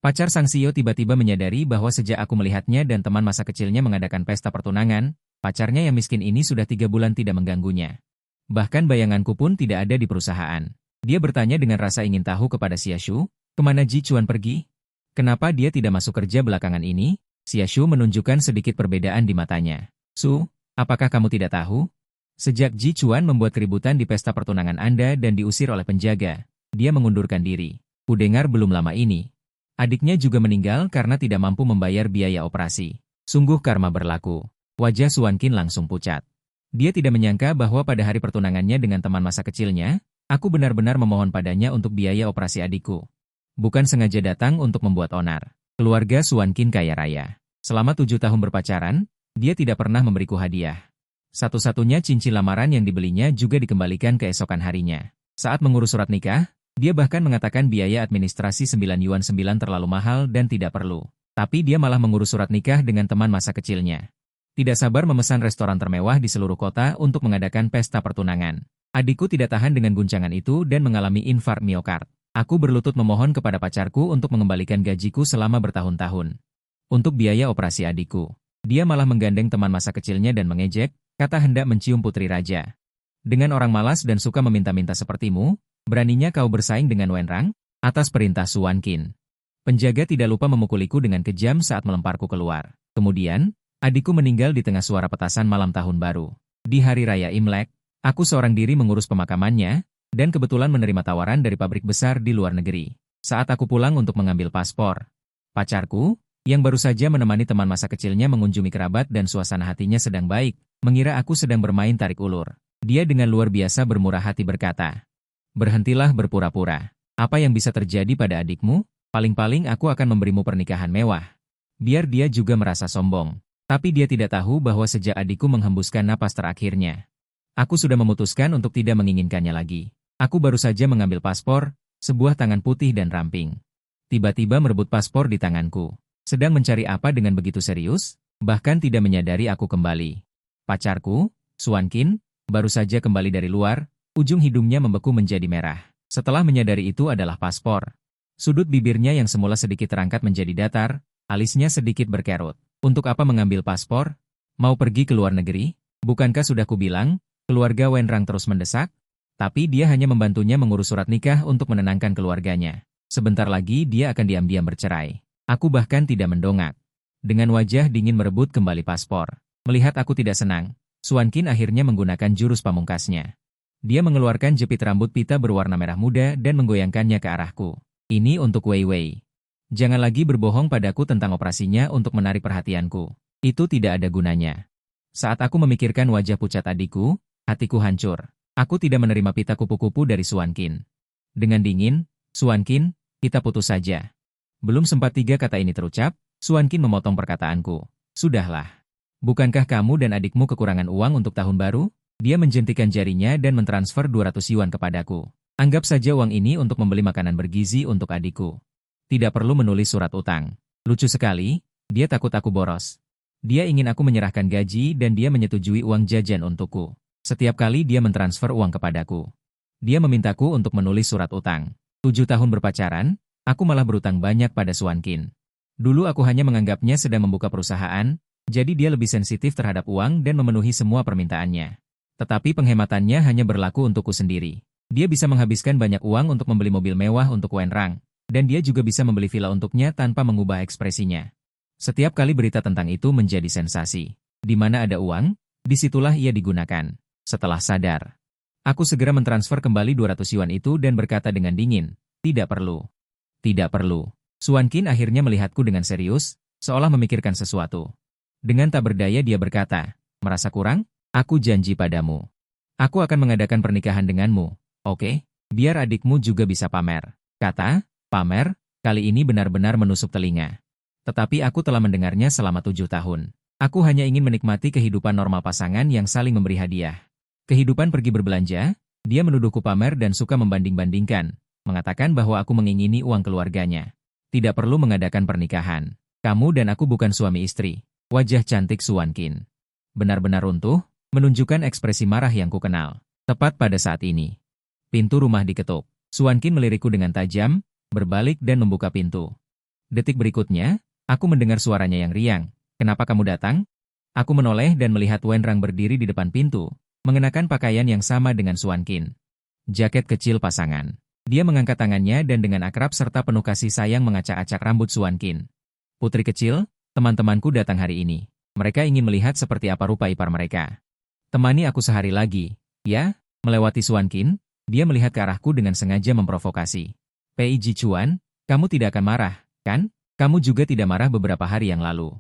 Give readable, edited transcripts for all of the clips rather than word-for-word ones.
Pacar Sang Sio tiba-tiba menyadari bahwa sejak aku melihatnya dan teman masa kecilnya mengadakan pesta pertunangan, pacarnya yang miskin ini sudah 3 bulan tidak mengganggunya. Bahkan bayanganku pun tidak ada di perusahaan. Dia bertanya dengan rasa ingin tahu kepada Xiashu, kemana Ji Chuan pergi? Kenapa dia tidak masuk kerja belakangan ini? Xiashu menunjukkan sedikit perbedaan di matanya. Su, apakah kamu tidak tahu? Sejak Ji Chuan membuat keributan di pesta pertunangan Anda dan diusir oleh penjaga, dia mengundurkan diri. Kudengar belum lama ini. Adiknya juga meninggal karena tidak mampu membayar biaya operasi. Sungguh karma berlaku. Wajah Suan Qin langsung pucat. Dia tidak menyangka bahwa pada hari pertunangannya dengan teman masa kecilnya, aku benar-benar memohon padanya untuk biaya operasi adikku. Bukan sengaja datang untuk membuat onar. Keluarga Suan Qin kaya raya. Selama 7 tahun berpacaran, dia tidak pernah memberiku hadiah. Satu-satunya cincin lamaran yang dibelinya juga dikembalikan keesokan harinya. Saat mengurus surat nikah, dia bahkan mengatakan biaya administrasi 9 yuan 9 terlalu mahal dan tidak perlu. Tapi dia malah mengurus surat nikah dengan teman masa kecilnya. Tidak sabar memesan restoran termewah di seluruh kota untuk mengadakan pesta pertunangan. Adikku tidak tahan dengan guncangan itu dan mengalami infark miokard. Aku berlutut memohon kepada pacarku untuk mengembalikan gajiku selama bertahun-tahun. Untuk biaya operasi adikku. Dia malah menggandeng teman masa kecilnya dan mengejek, kata hendak mencium putri raja. Dengan orang malas dan suka meminta-minta sepertimu, beraninya kau bersaing dengan Wenrang? Atas perintah Suan Qin. Penjaga tidak lupa memukuliku dengan kejam saat melemparku keluar. Kemudian, adikku meninggal di tengah suara petasan malam tahun baru. Di hari raya Imlek, aku seorang diri mengurus pemakamannya, dan kebetulan menerima tawaran dari pabrik besar di luar negeri. Saat aku pulang untuk mengambil paspor, pacarku, yang baru saja menemani teman masa kecilnya mengunjungi kerabat dan suasana hatinya sedang baik, mengira aku sedang bermain tarik ulur. Dia dengan luar biasa bermurah hati berkata, "Berhentilah berpura-pura. Apa yang bisa terjadi pada adikmu? Paling-paling aku akan memberimu pernikahan mewah." Biar dia juga merasa sombong. Tapi dia tidak tahu bahwa sejak adikku menghembuskan napas terakhirnya, aku sudah memutuskan untuk tidak menginginkannya lagi. Aku baru saja mengambil paspor, sebuah tangan putih dan ramping. Tiba-tiba merebut paspor di tanganku. Sedang mencari apa dengan begitu serius? Bahkan tidak menyadari aku kembali. Pacarku, Suan Qin, baru saja kembali dari luar, ujung hidungnya membeku menjadi merah. Setelah menyadari itu adalah paspor. Sudut bibirnya yang semula sedikit terangkat menjadi datar, alisnya sedikit berkerut. Untuk apa mengambil paspor? Mau pergi ke luar negeri? Bukankah sudah kubilang, keluarga Wenrang terus mendesak? Tapi dia hanya membantunya mengurus surat nikah untuk menenangkan keluarganya. Sebentar lagi dia akan diam-diam bercerai. Aku bahkan tidak mendongak. Dengan wajah dingin merebut kembali paspor. Melihat aku tidak senang, Suan Qin akhirnya menggunakan jurus pamungkasnya. Dia mengeluarkan jepit rambut pita berwarna merah muda dan menggoyangkannya ke arahku. Ini untuk Wei Wei. Jangan lagi berbohong padaku tentang operasinya untuk menarik perhatianku. Itu tidak ada gunanya. Saat aku memikirkan wajah pucat adikku, hatiku hancur. Aku tidak menerima pita kupu-kupu dari Suan Qin. Dengan dingin, "Suan Qin, kita putus saja." Belum sempat 3 kata ini terucap, Suan Qin memotong perkataanku. "Sudahlah. Bukankah kamu dan adikmu kekurangan uang untuk tahun baru?" Dia menjentikan jarinya dan mentransfer 200 yuan kepadaku. "Anggap saja uang ini untuk membeli makanan bergizi untuk adikku. Tidak perlu menulis surat utang." Lucu sekali, dia takut aku boros. Dia ingin aku menyerahkan gaji dan dia menyetujui uang jajan untukku. Setiap kali dia mentransfer uang kepadaku, dia memintaku untuk menulis surat utang. 7 tahun berpacaran, aku malah berutang banyak pada Suan Qin. Dulu aku hanya menganggapnya sedang membuka perusahaan, jadi dia lebih sensitif terhadap uang dan memenuhi semua permintaannya. Tetapi penghematannya hanya berlaku untukku sendiri. Dia bisa menghabiskan banyak uang untuk membeli mobil mewah untuk Wenrang, dan dia juga bisa membeli villa untuknya tanpa mengubah ekspresinya. Setiap kali berita tentang itu menjadi sensasi. Di mana ada uang, disitulah ia digunakan. Setelah sadar, aku segera mentransfer kembali 200 yuan itu dan berkata dengan dingin, "Tidak perlu. Tidak perlu." Suan Qin akhirnya melihatku dengan serius, seolah memikirkan sesuatu. Dengan tak berdaya dia berkata, "Merasa kurang? Aku janji padamu. Aku akan mengadakan pernikahan denganmu, oke? Biar adikmu juga bisa pamer." Kata, "pamer," kali ini benar-benar menusuk telinga. Tetapi aku telah mendengarnya selama 7 tahun. Aku hanya ingin menikmati kehidupan normal pasangan yang saling memberi hadiah. Kehidupan pergi berbelanja, dia menuduhku pamer dan suka membanding-bandingkan, mengatakan bahwa aku mengingini uang keluarganya. Tidak perlu mengadakan pernikahan. Kamu dan aku bukan suami istri. Wajah cantik Suan Qin benar-benar runtuh, menunjukkan ekspresi marah yang kukenal. Tepat pada saat ini, pintu rumah diketuk. Suan Qin melirikku dengan tajam, berbalik dan membuka pintu. Detik berikutnya, aku mendengar suaranya yang riang. Kenapa kamu datang? Aku menoleh dan melihat Wenrang berdiri di depan pintu, mengenakan pakaian yang sama dengan Suan Qin. Jaket kecil pasangan. Dia mengangkat tangannya dan dengan akrab serta penuh kasih sayang mengacak-acak rambut Suan Qin. Putri kecil, teman-temanku datang hari ini. Mereka ingin melihat seperti apa rupa ipar mereka. Temani aku sehari lagi, ya? Melewati Suan Qin, dia melihat ke arahku dengan sengaja memprovokasi. Pei Jichuan, kamu tidak akan marah, kan? Kamu juga tidak marah beberapa hari yang lalu.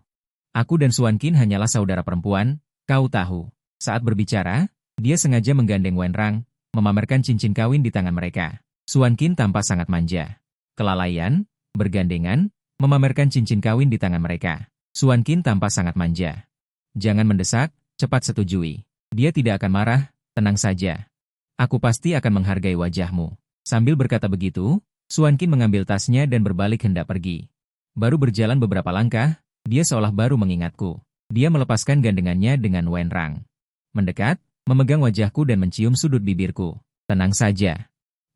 Aku dan Suan Qin hanyalah saudara perempuan, kau tahu. Saat berbicara, dia sengaja menggandeng Wenrang, memamerkan cincin kawin di tangan mereka. Suan Qin tampak sangat manja. Kelalaian, bergandengan, memamerkan cincin kawin di tangan mereka. Suan Qin tampak sangat manja. Jangan mendesak, cepat setujui. Dia tidak akan marah, tenang saja. Aku pasti akan menghargai wajahmu. Sambil berkata begitu, Suan Qin mengambil tasnya dan berbalik hendak pergi. Baru berjalan beberapa langkah, dia seolah baru mengingatku. Dia melepaskan gandengannya dengan Wenrang. Mendekat, memegang wajahku dan mencium sudut bibirku. Tenang saja.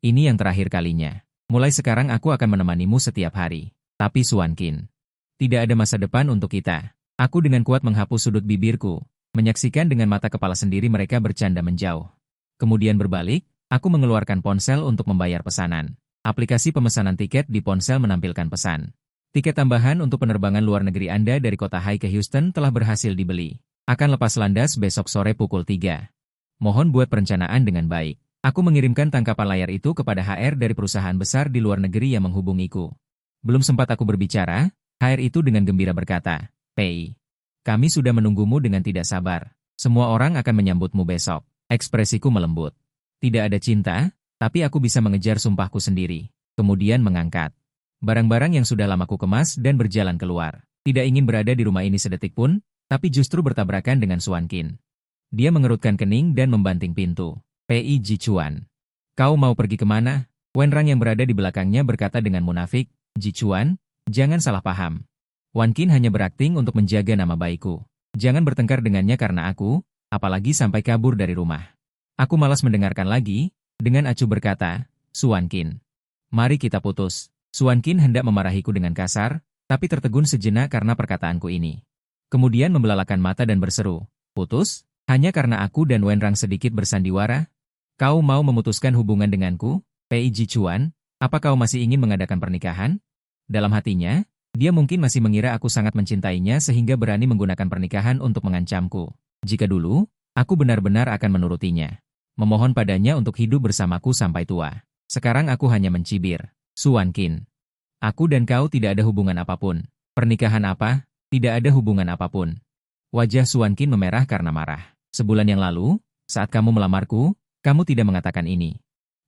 Ini yang terakhir kalinya. Mulai sekarang aku akan menemanimu setiap hari. Tapi Suan Qin, tidak ada masa depan untuk kita. Aku dengan kuat menghapus sudut bibirku, menyaksikan dengan mata kepala sendiri mereka bercanda menjauh. Kemudian berbalik, aku mengeluarkan ponsel untuk membayar pesanan. Aplikasi pemesanan tiket di ponsel menampilkan pesan. Tiket tambahan untuk penerbangan luar negeri Anda dari kota Hai ke Houston telah berhasil dibeli. Akan lepas landas besok sore pukul 3. Mohon buat perencanaan dengan baik. Aku mengirimkan tangkapan layar itu kepada HR dari perusahaan besar di luar negeri yang menghubungiku. Belum sempat aku berbicara, HR itu dengan gembira berkata, Pei, kami sudah menunggumu dengan tidak sabar. Semua orang akan menyambutmu besok. Ekspresiku melembut. Tidak ada cinta, tapi aku bisa mengejar sumpahku sendiri. Kemudian mengangkat barang-barang yang sudah lama ku kemas dan berjalan keluar. Tidak ingin berada di rumah ini sedetik pun, tapi justru bertabrakan dengan Suan Qin. Dia mengerutkan kening dan membanting pintu. Pei Jichuan, kau mau pergi kemana? Wenrang yang berada di belakangnya berkata dengan munafik, Jichuan, jangan salah paham. Wan Qin hanya berakting untuk menjaga nama baikku. Jangan bertengkar dengannya karena aku, apalagi sampai kabur dari rumah. Aku malas mendengarkan lagi, dengan acuh berkata, Suan Qin, mari kita putus. Suan Qin hendak memarahiku dengan kasar, tapi tertegun sejenak karena perkataanku ini. Kemudian membelalakan mata dan berseru, putus? Hanya karena aku dan Wenrang sedikit bersandiwara? Kau mau memutuskan hubungan denganku, Pei Jichuan? Apa kau masih ingin mengadakan pernikahan? Dalam hatinya, dia mungkin masih mengira aku sangat mencintainya sehingga berani menggunakan pernikahan untuk mengancamku. Jika dulu, aku benar-benar akan menurutinya. Memohon padanya untuk hidup bersamaku sampai tua. Sekarang aku hanya mencibir. Suan Qin, aku dan kau tidak ada hubungan apapun. Pernikahan apa? Tidak ada hubungan apapun. Wajah Suan Qin memerah karena marah. Sebulan yang lalu, saat kamu melamarku, kamu tidak mengatakan ini.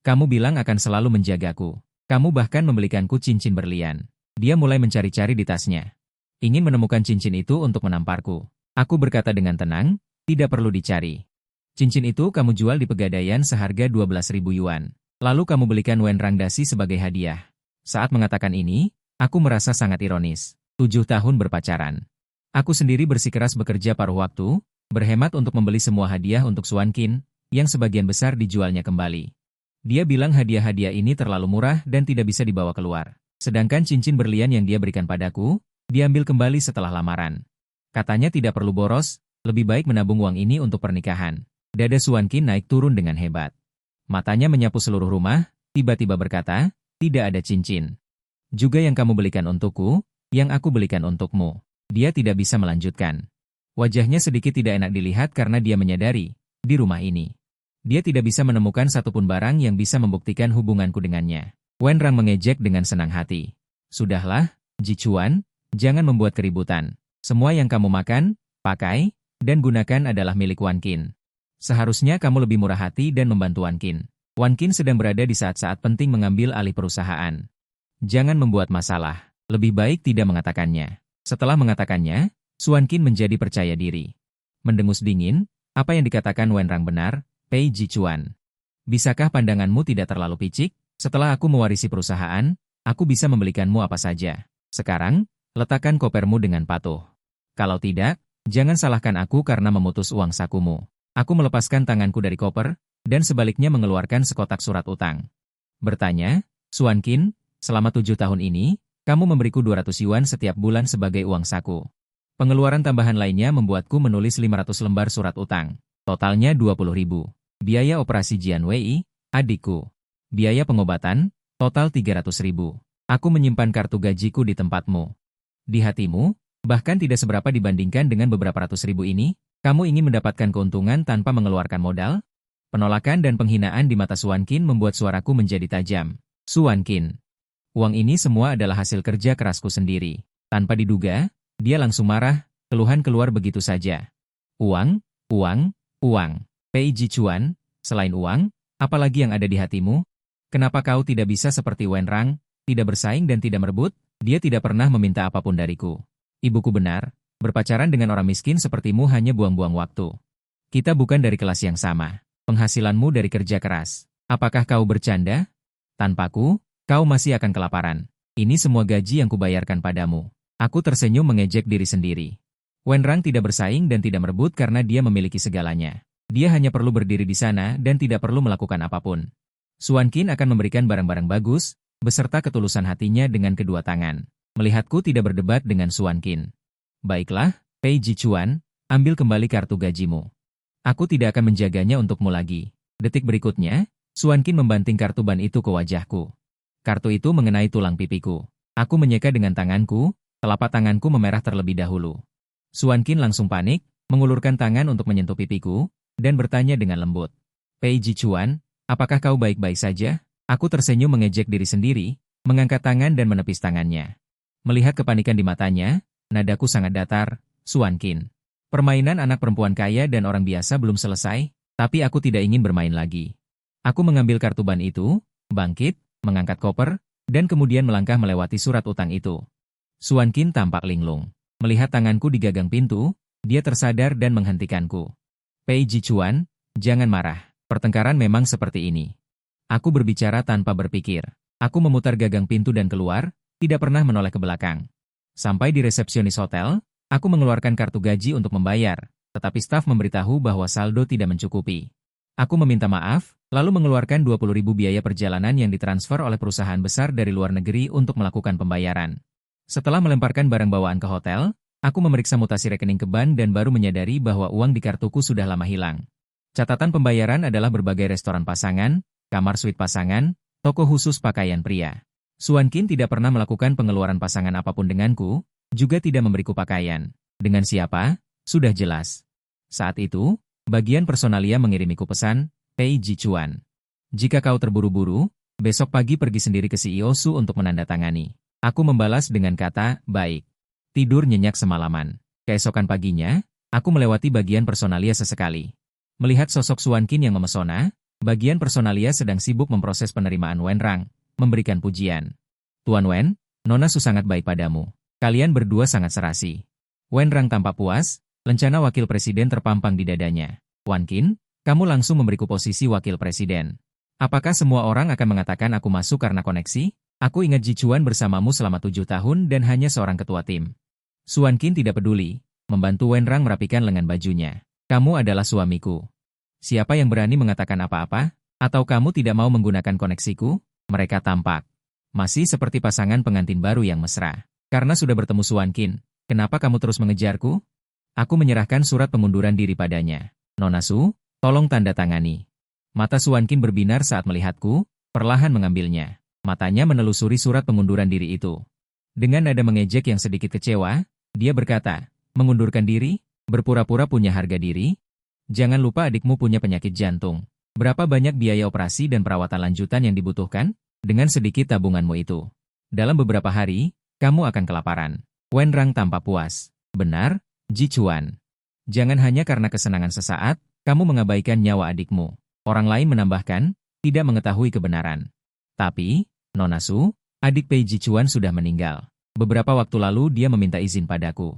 Kamu bilang akan selalu menjagaku. Kamu bahkan membelikanku cincin berlian. Dia mulai mencari-cari di tasnya. Ingin menemukan cincin itu untuk menamparku. Aku berkata dengan tenang, tidak perlu dicari. Cincin itu kamu jual di Pegadaian seharga 12.000 yuan. Lalu kamu belikan Wenrang dasi sebagai hadiah. Saat mengatakan ini, aku merasa sangat ironis. 7 tahun berpacaran. Aku sendiri bersikeras bekerja paruh waktu, berhemat untuk membeli semua hadiah untuk Suan Qin, yang sebagian besar dijualnya kembali. Dia bilang hadiah-hadiah ini terlalu murah dan tidak bisa dibawa keluar. Sedangkan cincin berlian yang dia berikan padaku, diambil kembali setelah lamaran. Katanya tidak perlu boros, lebih baik menabung uang ini untuk pernikahan. Dada Suan Qin naik turun dengan hebat. Matanya menyapu seluruh rumah, tiba-tiba berkata, tidak ada cincin. Juga yang kamu belikan untukku, yang aku belikan untukmu. Dia tidak bisa melanjutkan. Wajahnya sedikit tidak enak dilihat karena dia menyadari, di rumah ini, dia tidak bisa menemukan satupun barang yang bisa membuktikan hubunganku dengannya. Wenrang mengejek dengan senang hati. Sudahlah, Jichuan, jangan membuat keributan. Semua yang kamu makan, pakai, dan gunakan adalah milik Wan Qin. Seharusnya kamu lebih murah hati dan membantu Wan Qin. Wan Qin sedang berada di saat-saat penting mengambil alih perusahaan. Jangan membuat masalah. Lebih baik tidak mengatakannya. Setelah mengatakannya, Suan Qin menjadi percaya diri. Mendengus dingin, apa yang dikatakan Wenrang benar, Pei Jichuan. Bisakah pandanganmu tidak terlalu picik? Setelah aku mewarisi perusahaan, aku bisa membelikanmu apa saja. Sekarang, letakkan kopermu dengan patuh. Kalau tidak, jangan salahkan aku karena memutus uang sakumu. Aku melepaskan tanganku dari koper, dan sebaliknya mengeluarkan sekotak surat utang. Bertanya, Suan Qin, selama 7 tahun ini, Kamu memberiku 200 yuan setiap bulan sebagai uang saku. Pengeluaran tambahan lainnya membuatku menulis 500 lembar surat utang. Totalnya 20.000. Biaya operasi Jian Wei, adikku. Biaya pengobatan, total 300.000. Aku menyimpan kartu gajiku di tempatmu. Di hatimu, bahkan tidak seberapa dibandingkan dengan beberapa ratus ribu ini, kamu ingin mendapatkan keuntungan tanpa mengeluarkan modal? Penolakan dan penghinaan di mata Suan Qin membuat suaraku menjadi tajam. Suan Qin. Uang ini semua adalah hasil kerja kerasku sendiri. Tanpa diduga, dia langsung marah, keluhan keluar begitu saja. Uang, uang, uang. Pei Jichuan, selain uang, apalagi yang ada di hatimu? Kenapa kau tidak bisa seperti Wen Rang, tidak bersaing dan tidak merebut? Dia tidak pernah meminta apapun dariku. Ibuku benar, berpacaran dengan orang miskin sepertimu hanya buang-buang waktu. Kita bukan dari kelas yang sama. Penghasilanmu dari kerja keras. Apakah kau bercanda? Tanpaku, kau masih akan kelaparan. Ini semua gaji yang kubayarkan padamu. Aku tersenyum mengejek diri sendiri. Wen Rang tidak bersaing dan tidak merebut karena dia memiliki segalanya. Dia hanya perlu berdiri di sana dan tidak perlu melakukan apapun. Suan Qin akan memberikan barang-barang bagus, beserta ketulusan hatinya dengan kedua tangan. Melihatku tidak berdebat dengan Suan Qin. Baiklah, Pei Jichuan, ambil kembali kartu gajimu. Aku tidak akan menjaganya untukmu lagi. Detik berikutnya, Suan Qin membanting kartu ban itu ke wajahku. Kartu itu mengenai tulang pipiku. Aku menyeka dengan tanganku, telapak tanganku memerah terlebih dahulu. Suan Qin langsung panik, mengulurkan tangan untuk menyentuh pipiku, dan bertanya dengan lembut. Pei Jichuan, apakah kau baik-baik saja? Aku tersenyum mengejek diri sendiri, mengangkat tangan dan menepis tangannya. Melihat kepanikan di matanya, nadaku sangat datar. Suan Qin. Permainan anak perempuan kaya dan orang biasa belum selesai, tapi aku tidak ingin bermain lagi. Aku mengambil kartu ban itu, bangkit, mengangkat koper, dan kemudian melangkah melewati surat utang itu. Suan Qin tampak linglung. Melihat tanganku di gagang pintu, dia tersadar dan menghentikanku. Pei Jichuan, jangan marah. Pertengkaran memang seperti ini. Aku berbicara tanpa berpikir. Aku memutar gagang pintu dan keluar, tidak pernah menoleh ke belakang. Sampai di resepsionis hotel, aku mengeluarkan kartu gaji untuk membayar, tetapi staf memberitahu bahwa saldo tidak mencukupi. Aku meminta maaf, lalu mengeluarkan 20.000 biaya perjalanan yang ditransfer oleh perusahaan besar dari luar negeri untuk melakukan pembayaran. Setelah melemparkan barang bawaan ke hotel, aku memeriksa mutasi rekening ke bank dan baru menyadari bahwa uang di kartuku sudah lama hilang. Catatan pembayaran adalah berbagai restoran pasangan, kamar suite pasangan, toko khusus pakaian pria. Suan Qin tidak pernah melakukan pengeluaran pasangan apapun denganku, juga tidak memberiku pakaian. Dengan siapa? Sudah jelas. Saat itu, bagian personalia mengirimiku pesan, Pei Jichuan. Jika kau terburu-buru, besok pagi pergi sendiri ke CEO Su untuk menandatangani. Aku membalas dengan kata, baik. Tidur nyenyak semalaman. Keesokan paginya, aku melewati bagian personalia sesekali. Melihat sosok Suan Qin yang memesona, bagian personalia sedang sibuk memproses penerimaan Wen Rang, memberikan pujian. Tuan Wen, Nona Su sangat baik padamu. Kalian berdua sangat serasi. Wen Rang tampak puas, lencana wakil presiden terpampang di dadanya. Wan Qin, kamu langsung memberiku posisi wakil presiden. Apakah semua orang akan mengatakan aku masuk karena koneksi? Aku ingat Jichuan bersamamu selama 7 tahun dan hanya seorang ketua tim. Suan Qin tidak peduli, membantu Wen Rang merapikan lengan bajunya. Kamu adalah suamiku. Siapa yang berani mengatakan apa-apa? Atau kamu tidak mau menggunakan koneksiku? Mereka tampak masih seperti pasangan pengantin baru yang mesra. Karena sudah bertemu Suan Qin, kenapa kamu terus mengejarku? Aku menyerahkan surat pengunduran diri padanya. Nona Su, tolong tanda tangani. Mata Suan Qin berbinar saat melihatku, perlahan mengambilnya. Matanya menelusuri surat pengunduran diri itu. Dengan nada mengejek yang sedikit kecewa, dia berkata, mengundurkan diri? Berpura-pura punya harga diri? Jangan lupa adikmu punya penyakit jantung. Berapa banyak biaya operasi dan perawatan lanjutan yang dibutuhkan? Dengan sedikit tabunganmu itu. Dalam beberapa hari, kamu akan kelaparan. Wen Rang tampak puas. Benar, Jichuan. Jangan hanya karena kesenangan sesaat, kamu mengabaikan nyawa adikmu. Orang lain menambahkan, tidak mengetahui kebenaran. Tapi, Nona Su, adik Pei Jichuan sudah meninggal. Beberapa waktu lalu dia meminta izin padaku.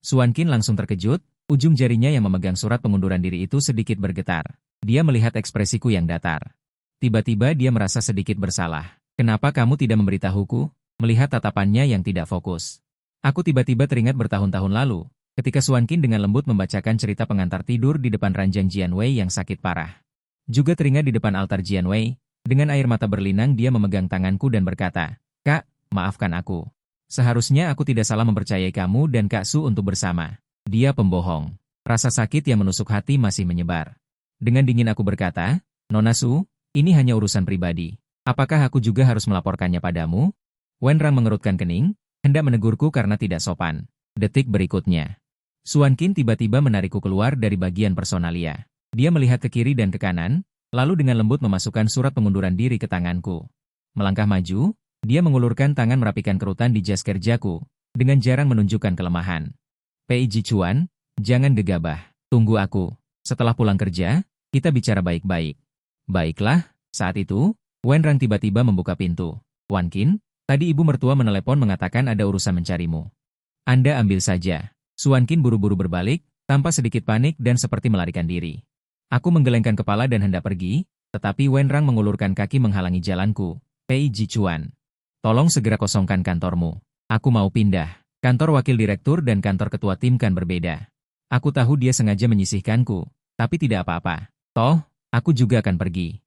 Suan Qin langsung terkejut, ujung jarinya yang memegang surat pengunduran diri itu sedikit bergetar. Dia melihat ekspresiku yang datar. Tiba-tiba dia merasa sedikit bersalah. Kenapa kamu tidak memberitahuku? Melihat tatapannya yang tidak fokus. Aku tiba-tiba teringat bertahun-tahun lalu, ketika Suan Qin dengan lembut membacakan cerita pengantar tidur di depan ranjang Jian Wei yang sakit parah. Juga teringat di depan altar Jian Wei, dengan air mata berlinang dia memegang tanganku dan berkata, Kak, maafkan aku. Seharusnya aku tidak salah mempercayai kamu dan Kak Su untuk bersama. Dia pembohong. Rasa sakit yang menusuk hati masih menyebar. Dengan dingin aku berkata, Nona Su, ini hanya urusan pribadi. Apakah aku juga harus melaporkannya padamu? Wenrang mengerutkan kening, hendak menegurku karena tidak sopan. Detik berikutnya, Suan Qin tiba-tiba menarikku keluar dari bagian personalia. Dia melihat ke kiri dan ke kanan, lalu dengan lembut memasukkan surat pengunduran diri ke tanganku. Melangkah maju, dia mengulurkan tangan merapikan kerutan di jas kerjaku, dengan jarang menunjukkan kelemahan. Pei Jichuan, jangan gegabah, tunggu aku. Setelah pulang kerja, kita bicara baik-baik. Baiklah, saat itu, Wenrang tiba-tiba membuka pintu. Wan Qin, tadi ibu mertua menelepon mengatakan ada urusan mencarimu. Anda ambil saja. Suan Qin buru-buru berbalik, tanpa sedikit panik dan seperti melarikan diri. Aku menggelengkan kepala dan hendak pergi, tetapi Wenrang mengulurkan kaki menghalangi jalanku. Pei Jichuan, tolong segera kosongkan kantormu. Aku mau pindah. Kantor wakil direktur dan kantor ketua tim kan berbeda. Aku tahu dia sengaja menyisihkanku, tapi tidak apa-apa. Toh, aku juga akan pergi.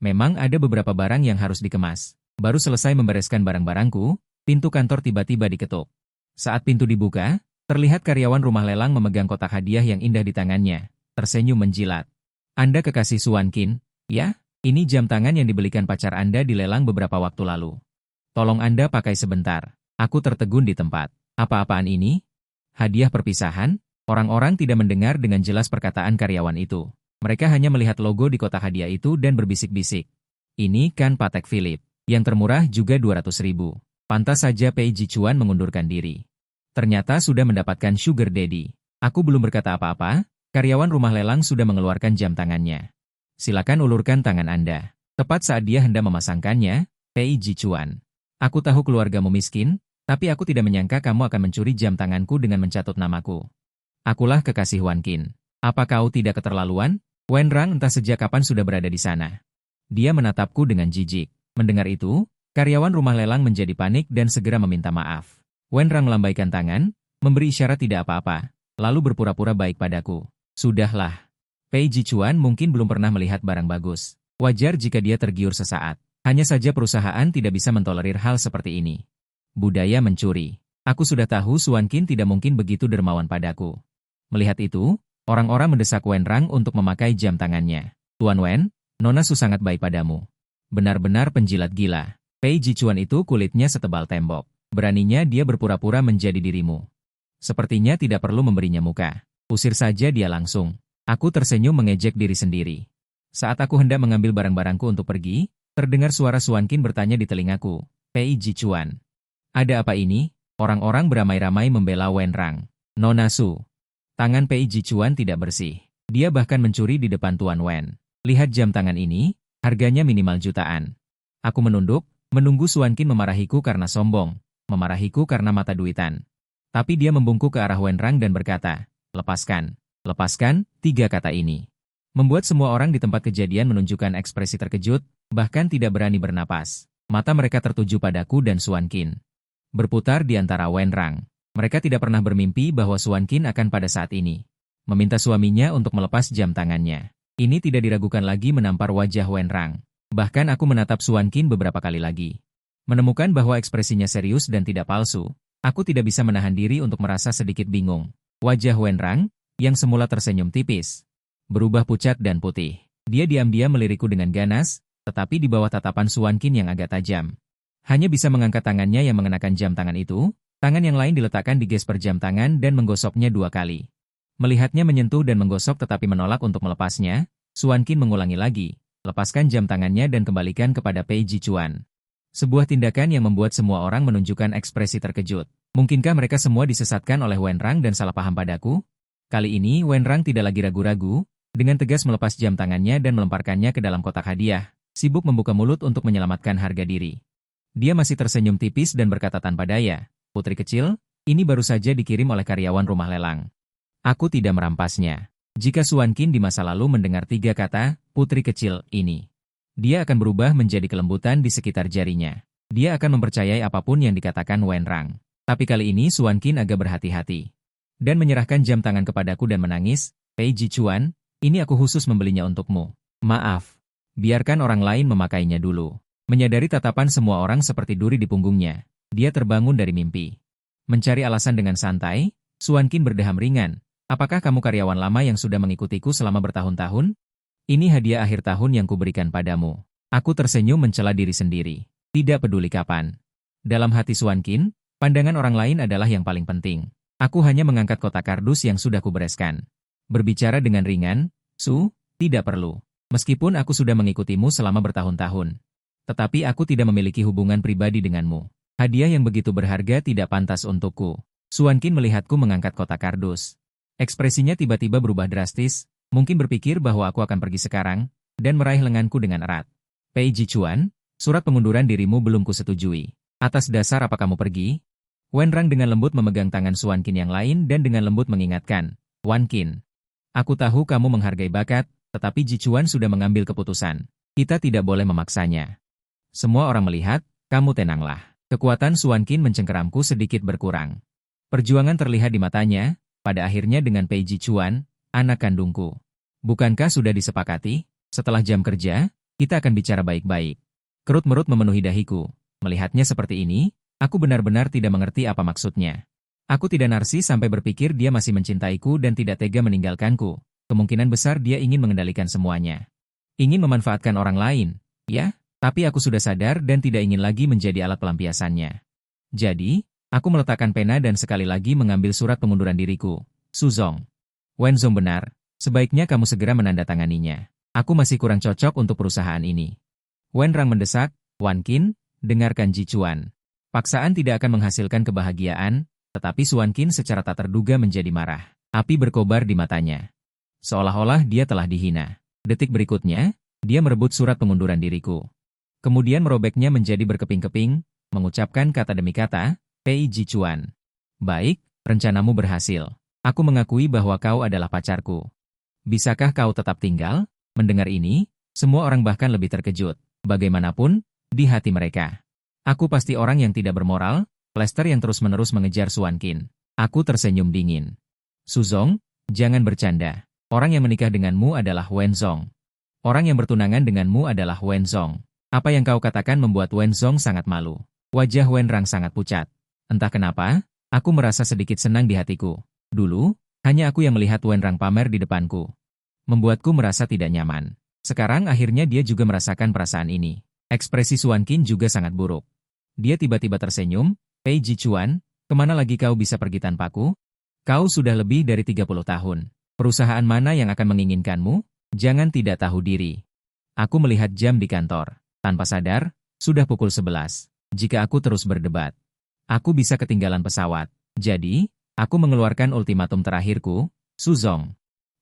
Memang ada beberapa barang yang harus dikemas. Baru selesai membereskan barang-barangku, pintu kantor tiba-tiba diketuk. Saat pintu dibuka, terlihat karyawan rumah lelang memegang kotak hadiah yang indah di tangannya, tersenyum menjilat. Anda kekasih Suan Qin, ya? Ini jam tangan yang dibelikan pacar Anda di lelang beberapa waktu lalu. Tolong Anda pakai sebentar. Aku tertegun di tempat. Apa-apaan ini? Hadiah perpisahan? Orang-orang tidak mendengar dengan jelas perkataan karyawan itu. Mereka hanya melihat logo di kotak hadiah itu dan berbisik-bisik. Ini kan Patek Philippe. Yang termurah juga 200.000. Pantas saja Pei Jichuan mengundurkan diri. Ternyata sudah mendapatkan sugar daddy. Aku belum berkata apa-apa, karyawan rumah lelang sudah mengeluarkan jam tangannya. Silakan ulurkan tangan Anda. Tepat saat dia hendak memasangkannya, Pei Jichuan. Aku tahu keluargamu miskin, tapi aku tidak menyangka kamu akan mencuri jam tanganku dengan mencatut namaku. Akulah kekasih Wan Qin. Apa kau tidak keterlaluan? Wenrang entah sejak kapan sudah berada di sana. Dia menatapku dengan jijik. Mendengar itu, karyawan rumah lelang menjadi panik dan segera meminta maaf. Wenrang melambaikan tangan, memberi isyarat tidak apa-apa, lalu berpura-pura baik padaku. Sudahlah. Pei Jichuan mungkin belum pernah melihat barang bagus. Wajar jika dia tergiur sesaat. Hanya saja perusahaan tidak bisa mentolerir hal seperti ini. Budaya mencuri. Aku sudah tahu Suan Qin tidak mungkin begitu dermawan padaku. Melihat itu, orang-orang mendesak Wenrang untuk memakai jam tangannya. Tuan Wen, Nona Su sangat baik padamu. Benar-benar penjilat gila. Pei Jichuan itu kulitnya setebal tembok. Beraninya dia berpura-pura menjadi dirimu. Sepertinya tidak perlu memberinya muka. Usir saja dia langsung. Aku tersenyum mengejek diri sendiri. Saat aku hendak mengambil barang-barangku untuk pergi, terdengar suara Suan Qin bertanya di telingaku. Pei Jichuan. Ada apa ini? Orang-orang beramai-ramai membela Wenrang. Nona Su. Tangan Pei Jichuan tidak bersih. Dia bahkan mencuri di depan Tuan Wen. Lihat jam tangan ini, harganya minimal jutaan. Aku menunduk, menunggu Suan Qin memarahiku karena sombong, memarahiku karena mata duitan. Tapi dia membungkuk ke arah Wenrang dan berkata, lepaskan, lepaskan, 3 kata ini. Membuat semua orang di tempat kejadian menunjukkan ekspresi terkejut, bahkan tidak berani bernapas. Mata mereka tertuju padaku dan Suan Qin. Berputar di antara Wenrang. Mereka tidak pernah bermimpi bahwa Suan Qin akan pada saat ini meminta suaminya untuk melepas jam tangannya. Ini tidak diragukan lagi menampar wajah Wenrang. Bahkan aku menatap Suan Qin beberapa kali lagi. Menemukan bahwa ekspresinya serius dan tidak palsu, aku tidak bisa menahan diri untuk merasa sedikit bingung. Wajah Wenrang, yang semula tersenyum tipis, berubah pucat dan putih. Dia diam-diam melirikku dengan ganas, tetapi di bawah tatapan Suan Qin yang agak tajam. Hanya bisa mengangkat tangannya yang mengenakan jam tangan itu, tangan yang lain diletakkan di gesper jam tangan dan menggosoknya 2 kali. Melihatnya menyentuh dan menggosok tetapi menolak untuk melepasnya, Suan Qin mengulangi lagi, lepaskan jam tangannya dan kembalikan kepada Pei Jichuan. Sebuah tindakan yang membuat semua orang menunjukkan ekspresi terkejut. Mungkinkah mereka semua disesatkan oleh Wenrang dan salah paham padaku? Kali ini Wenrang tidak lagi ragu-ragu, dengan tegas melepas jam tangannya dan melemparkannya ke dalam kotak hadiah, sibuk membuka mulut untuk menyelamatkan harga diri. Dia masih tersenyum tipis dan berkata tanpa daya, putri kecil, ini baru saja dikirim oleh karyawan rumah lelang. Aku tidak merampasnya. Jika Suan Qin di masa lalu mendengar 3 kata, putri kecil, ini, dia akan berubah menjadi kelembutan di sekitar jarinya. Dia akan mempercayai apapun yang dikatakan Wenrang. Tapi kali ini Suan Qin agak berhati-hati. Dan menyerahkan jam tangan kepadaku dan menangis, Pei Jichuan, ini aku khusus membelinya untukmu. Maaf, biarkan orang lain memakainya dulu. Menyadari tatapan semua orang seperti duri di punggungnya, Dia terbangun dari mimpi. Mencari alasan dengan santai, Suan Qin berdeham ringan. Apakah kamu karyawan lama yang sudah mengikutiku selama bertahun-tahun? Ini hadiah akhir tahun yang kuberikan padamu. Aku tersenyum mencela diri sendiri. Tidak peduli kapan. Dalam hati Suan Qin, pandangan orang lain adalah yang paling penting. Aku hanya mengangkat kotak kardus yang sudah kubereskan. Berbicara dengan ringan, Su, tidak perlu. Meskipun aku sudah mengikutimu selama bertahun-tahun. Tetapi aku tidak memiliki hubungan pribadi denganmu. Hadiah yang begitu berharga tidak pantas untukku. Suan Qin melihatku mengangkat kotak kardus. Ekspresinya tiba-tiba berubah drastis, mungkin berpikir bahwa aku akan pergi sekarang, dan meraih lenganku dengan erat. Pei Jichuan, surat pengunduran dirimu belum kusetujui. Atas dasar apa kamu pergi? Wenrang dengan lembut memegang tangan Suan Qin yang lain dan dengan lembut mengingatkan, Wan Qin. Aku tahu kamu menghargai bakat, tetapi Jichuan sudah mengambil keputusan. Kita tidak boleh memaksanya. Semua orang melihat, kamu tenanglah. Kekuatan Suan Qin mencengkeramku sedikit berkurang. Perjuangan terlihat di matanya, pada akhirnya dengan Pei Jichuan, anak kandungku. Bukankah sudah disepakati? Setelah jam kerja, kita akan bicara baik-baik. Kerut-merut memenuhi dahiku. Melihatnya seperti ini, aku benar-benar tidak mengerti apa maksudnya. Aku tidak narsis sampai berpikir dia masih mencintaiku dan tidak tega meninggalkanku. Kemungkinan besar dia ingin mengendalikan semuanya. Ingin memanfaatkan orang lain, ya, tapi aku sudah sadar dan tidak ingin lagi menjadi alat pelampiasannya. Jadi, aku meletakkan pena dan sekali lagi mengambil surat pengunduran diriku. Suzong. Wenzong benar, sebaiknya kamu segera menandatanganinya. Aku masih kurang cocok untuk perusahaan ini. Wenrang mendesak, Wan Qin, dengarkan Jichuan. Paksaan tidak akan menghasilkan kebahagiaan, tetapi Suan Qin secara tak terduga menjadi marah. Api berkobar di matanya. Seolah-olah dia telah dihina. Detik berikutnya, dia merebut surat pengunduran diriku. Kemudian merobeknya menjadi berkeping-keping, mengucapkan kata demi kata, Pei Jichuan. Baik, rencanamu berhasil. Aku mengakui bahwa kau adalah pacarku. Bisakah kau tetap tinggal? Mendengar ini, semua orang bahkan lebih terkejut. Bagaimanapun, di hati mereka. Aku pasti orang yang tidak bermoral, Lester yang terus-menerus mengejar Suan Qin. Aku tersenyum dingin. Suzong, jangan bercanda. Orang yang menikah denganmu adalah Wenzong. Orang yang bertunangan denganmu adalah Wenzong. Apa yang kau katakan membuat Wenzong sangat malu. Wajah Wenrang sangat pucat. Entah kenapa, aku merasa sedikit senang di hatiku. Dulu, hanya aku yang melihat Wenrang pamer di depanku. Membuatku merasa tidak nyaman. Sekarang akhirnya dia juga merasakan perasaan ini. Ekspresi Suan Qin juga sangat buruk. Dia tiba-tiba tersenyum, Pei Jichuan, kemana lagi kau bisa pergi tanpaku? Kau sudah lebih dari 30 tahun. Perusahaan mana yang akan menginginkanmu? Jangan tidak tahu diri. Aku melihat jam di kantor. Tanpa sadar, sudah pukul 11. Jika aku terus berdebat, aku bisa ketinggalan pesawat. Jadi, aku mengeluarkan ultimatum terakhirku, Suzong.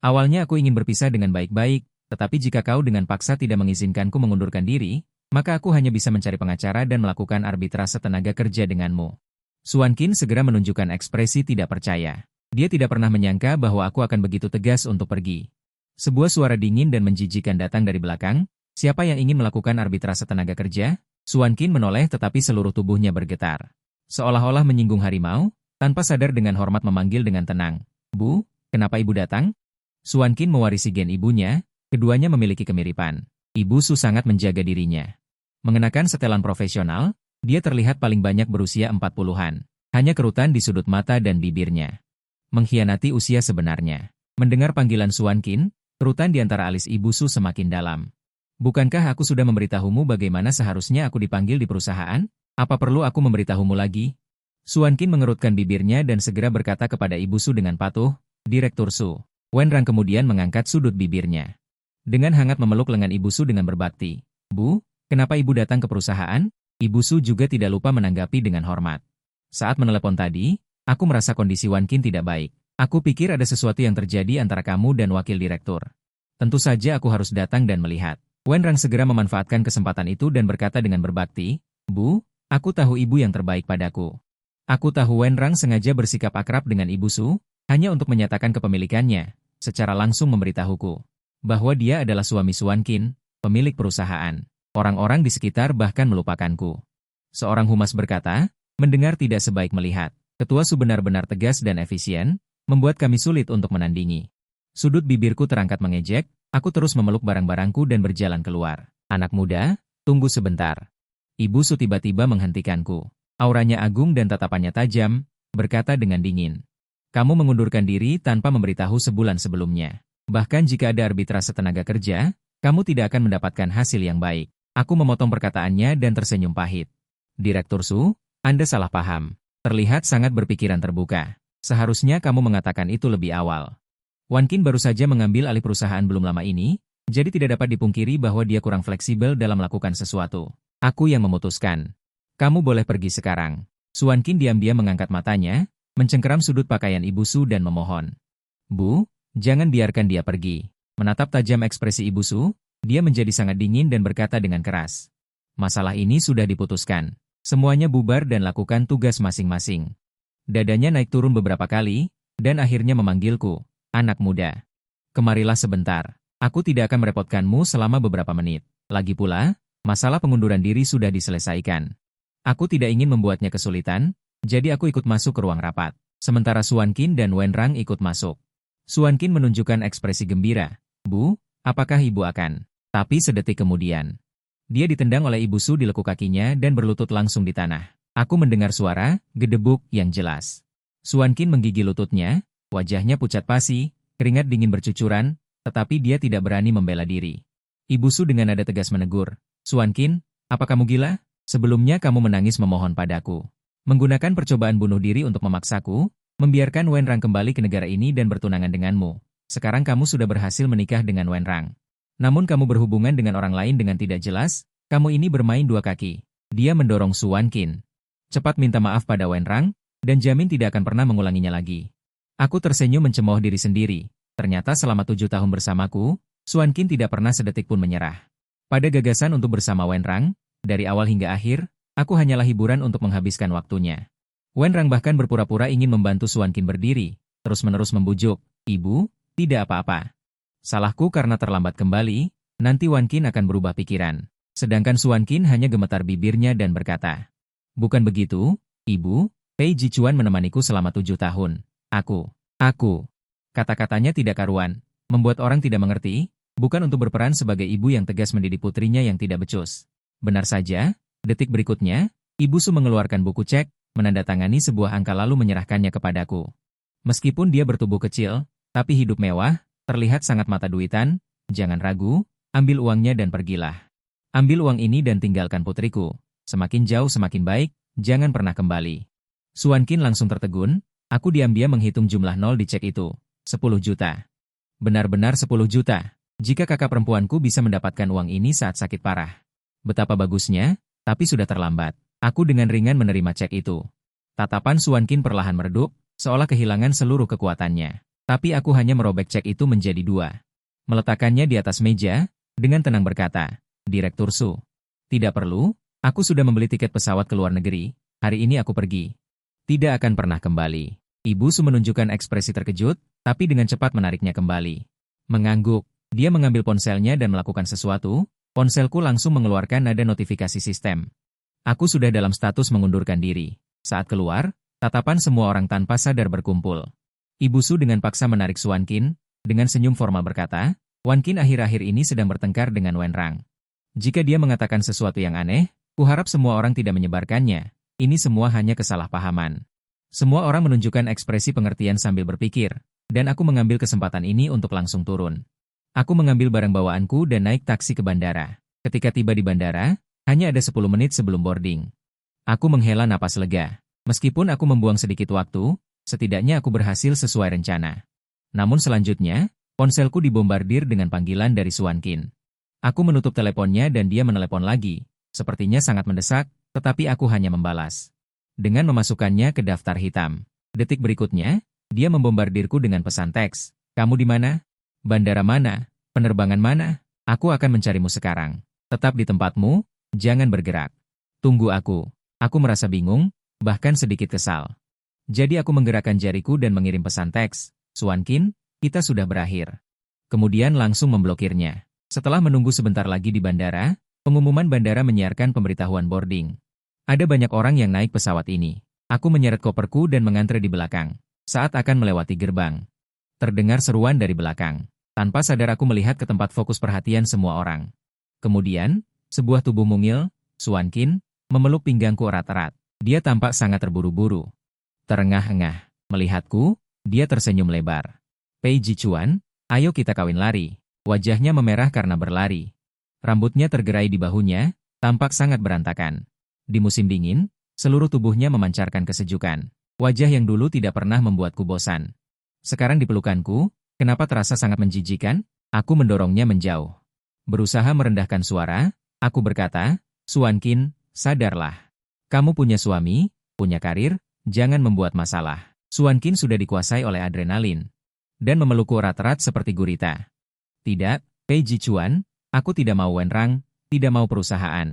Awalnya aku ingin berpisah dengan baik-baik, tetapi jika kau dengan paksa tidak mengizinkanku mengundurkan diri, maka aku hanya bisa mencari pengacara dan melakukan arbitrase tenaga kerja denganmu. Suan Qin segera menunjukkan ekspresi tidak percaya. Dia tidak pernah menyangka bahwa aku akan begitu tegas untuk pergi. Sebuah suara dingin dan menjijikan datang dari belakang. Siapa yang ingin melakukan arbitrase tenaga kerja? Suan Qin menoleh tetapi seluruh tubuhnya bergetar. Seolah-olah menyinggung harimau, tanpa sadar dengan hormat memanggil dengan tenang. Bu, kenapa ibu datang? Suan Qin mewarisi gen ibunya, keduanya memiliki kemiripan. Ibu Su sangat menjaga dirinya. Mengenakan setelan profesional, dia terlihat paling banyak berusia 40-an. Hanya kerutan di sudut mata dan bibirnya. Mengkhianati usia sebenarnya. Mendengar panggilan Suan Qin, kerutan di antara alis Ibu Su semakin dalam. Bukankah aku sudah memberitahumu bagaimana seharusnya aku dipanggil di perusahaan? Apa perlu aku memberitahumu lagi? Suan Qin mengerutkan bibirnya dan segera berkata kepada Ibu Su dengan patuh, Direktur Su. Wenrang kemudian mengangkat sudut bibirnya. Dengan hangat memeluk lengan Ibu Su dengan berbakti. Bu, kenapa ibu datang ke perusahaan? Ibu Su juga tidak lupa menanggapi dengan hormat. Saat menelepon tadi, aku merasa kondisi Wan Qin tidak baik. Aku pikir ada sesuatu yang terjadi antara kamu dan wakil direktur. Tentu saja aku harus datang dan melihat. Wenrang segera memanfaatkan kesempatan itu dan berkata dengan berbakti, Bu, aku tahu ibu yang terbaik padaku. Aku tahu Wenrang sengaja bersikap akrab dengan Ibu Su, hanya untuk menyatakan kepemilikannya, secara langsung memberitahuku, bahwa dia adalah suami Suan Qin, pemilik perusahaan. Orang-orang di sekitar bahkan melupakanku. Seorang humas berkata, mendengar tidak sebaik melihat. Ketua Su benar-benar tegas dan efisien, membuat kami sulit untuk menandingi. Sudut bibirku terangkat mengejek, aku terus memeluk barang-barangku dan berjalan keluar. Anak muda, tunggu sebentar. Ibu Su tiba-tiba menghentikanku. Auranya agung dan tatapannya tajam, berkata dengan dingin. Kamu mengundurkan diri tanpa memberitahu sebulan sebelumnya. Bahkan jika ada arbitrase tenaga kerja, kamu tidak akan mendapatkan hasil yang baik. Aku memotong perkataannya dan tersenyum pahit. Direktur Su, Anda salah paham. Terlihat sangat berpikiran terbuka. Seharusnya kamu mengatakan itu lebih awal. Wan Qin baru saja mengambil alih perusahaan belum lama ini, jadi tidak dapat dipungkiri bahwa dia kurang fleksibel dalam melakukan sesuatu. Aku yang memutuskan. Kamu boleh pergi sekarang. Su Wan Qin diam-diam mengangkat matanya, mencengkeram sudut pakaian Ibu Su dan memohon. Bu, jangan biarkan dia pergi. Menatap tajam ekspresi Ibu Su, dia menjadi sangat dingin dan berkata dengan keras. Masalah ini sudah diputuskan. Semuanya bubar dan lakukan tugas masing-masing. Dadanya naik turun beberapa kali, dan akhirnya memanggilku, anak muda. Kemarilah sebentar. Aku tidak akan merepotkanmu selama beberapa menit. Lagi pula, masalah pengunduran diri sudah diselesaikan. Aku tidak ingin membuatnya kesulitan, jadi aku ikut masuk ke ruang rapat. Sementara Su Wan Qin dan Wen Rang ikut masuk. Su Wan Qin menunjukkan ekspresi gembira. Bu, apakah ibu akan? Tapi sedetik kemudian, dia ditendang oleh Ibu Su di lekuk kakinya dan berlutut langsung di tanah. Aku mendengar suara gedebuk yang jelas. Su Wan Qin menggigil lututnya, wajahnya pucat pasi, keringat dingin bercucuran, tetapi dia tidak berani membela diri. Ibu Su dengan nada tegas menegur, Su Wan Qin, apa kamu gila? Sebelumnya kamu menangis memohon padaku. Menggunakan percobaan bunuh diri untuk memaksaku, membiarkan Wen Rang kembali ke negara ini dan bertunangan denganmu. Sekarang kamu sudah berhasil menikah dengan Wen Rang. Namun kamu berhubungan dengan orang lain dengan tidak jelas, kamu ini bermain dua kaki. Dia mendorong Su Wan Qin. Cepat minta maaf pada Wen Rang, dan jamin tidak akan pernah mengulanginya lagi. Aku tersenyum mencemooh diri sendiri. Ternyata selama 7 tahun bersamaku, Su Wan Qin tidak pernah sedetik pun menyerah. Pada gagasan untuk bersama Wen Rang, dari awal hingga akhir, aku hanyalah hiburan untuk menghabiskan waktunya. Wen Rang bahkan berpura-pura ingin membantu Su Wan Qin berdiri, terus-menerus membujuk, Ibu, tidak apa-apa. Salahku karena terlambat kembali, nanti Wan Qin akan berubah pikiran. Sedangkan Su Wan Qin hanya gemetar bibirnya dan berkata, bukan begitu, Ibu, Pei Jichuan menemaniku selama 7 tahun. Aku. Kata-katanya tidak karuan, membuat orang tidak mengerti, bukan untuk berperan sebagai ibu yang tegas mendidik putrinya yang tidak becus. Benar saja, detik berikutnya, Ibu Su mengeluarkan buku cek, menandatangani sebuah angka lalu menyerahkannya kepadaku. Meskipun dia bertubuh kecil, tapi hidup mewah, terlihat sangat mata duitan, jangan ragu, ambil uangnya dan pergilah. Ambil uang ini dan tinggalkan putriku. Semakin jauh semakin baik, jangan pernah kembali. Su Wan Qin langsung tertegun, aku diam-diam menghitung jumlah nol di cek itu, 10 juta. Benar-benar 10 juta. Jika kakak perempuanku bisa mendapatkan uang ini saat sakit parah. Betapa bagusnya, tapi sudah terlambat. Aku dengan ringan menerima cek itu. Tatapan Su Wan Qin perlahan meredup, seolah kehilangan seluruh kekuatannya. Tapi aku hanya merobek cek itu menjadi 2. Meletakkannya di atas meja, dengan tenang berkata, Direktur Su. Tidak perlu, aku sudah membeli tiket pesawat ke luar negeri, hari ini aku pergi. Tidak akan pernah kembali. Ibu Su menunjukkan ekspresi terkejut, tapi dengan cepat menariknya kembali. Mengangguk, dia mengambil ponselnya dan melakukan sesuatu, ponselku langsung mengeluarkan nada notifikasi sistem. Aku sudah dalam status mengundurkan diri. Saat keluar, tatapan semua orang tanpa sadar berkumpul. Ibu Su dengan paksa menarik Su Wan Qin, dengan senyum formal berkata, Wan Qin akhir-akhir ini sedang bertengkar dengan Wen Rang. Jika dia mengatakan sesuatu yang aneh, kuharap semua orang tidak menyebarkannya. Ini semua hanya kesalahpahaman. Semua orang menunjukkan ekspresi pengertian sambil berpikir, dan aku mengambil kesempatan ini untuk langsung turun. Aku mengambil barang bawaanku dan naik taksi ke bandara. Ketika tiba di bandara, hanya ada 10 menit sebelum boarding. Aku menghela napas lega. Meskipun aku membuang sedikit waktu, setidaknya aku berhasil sesuai rencana. Namun selanjutnya, ponselku dibombardir dengan panggilan dari Su Wan Qin. Aku menutup teleponnya dan dia menelepon lagi. Sepertinya sangat mendesak, tetapi aku hanya membalas. Dengan memasukkannya ke daftar hitam. Detik berikutnya, dia membombardirku dengan pesan teks. Kamu di mana? Bandara mana? Penerbangan mana? Aku akan mencarimu sekarang. Tetap di tempatmu, jangan bergerak. Tunggu aku. Aku merasa bingung, bahkan sedikit kesal. Jadi aku menggerakkan jariku dan mengirim pesan teks. Su Wan Qin, kita sudah berakhir. Kemudian langsung memblokirnya. Setelah menunggu sebentar lagi di bandara, pengumuman bandara menyiarkan pemberitahuan boarding. Ada banyak orang yang naik pesawat ini. Aku menyeret koperku dan mengantre di belakang. Saat akan melewati gerbang, terdengar seruan dari belakang. Tanpa sadar aku melihat ke tempat fokus perhatian semua orang. Kemudian, sebuah tubuh mungil, Su Wan Qin, memeluk pinggangku erat-erat. Dia tampak sangat terburu-buru. Terengah-engah. Melihatku, dia tersenyum lebar. Pei Jichuan, ayo kita kawin lari. Wajahnya memerah karena berlari. Rambutnya tergerai di bahunya, tampak sangat berantakan. Di musim dingin, seluruh tubuhnya memancarkan kesejukan. Wajah yang dulu tidak pernah membuatku bosan. Sekarang di pelukanku, kenapa terasa sangat menjijikan? Aku mendorongnya menjauh. Berusaha merendahkan suara, aku berkata, Suan-kin, sadarlah. Kamu punya suami, punya karir, jangan membuat masalah. Suan-kin sudah dikuasai oleh adrenalin. Dan memelukku erat-erat seperti gurita. Tidak, Pei Jichuan, aku tidak mau Wenrang, tidak mau perusahaan.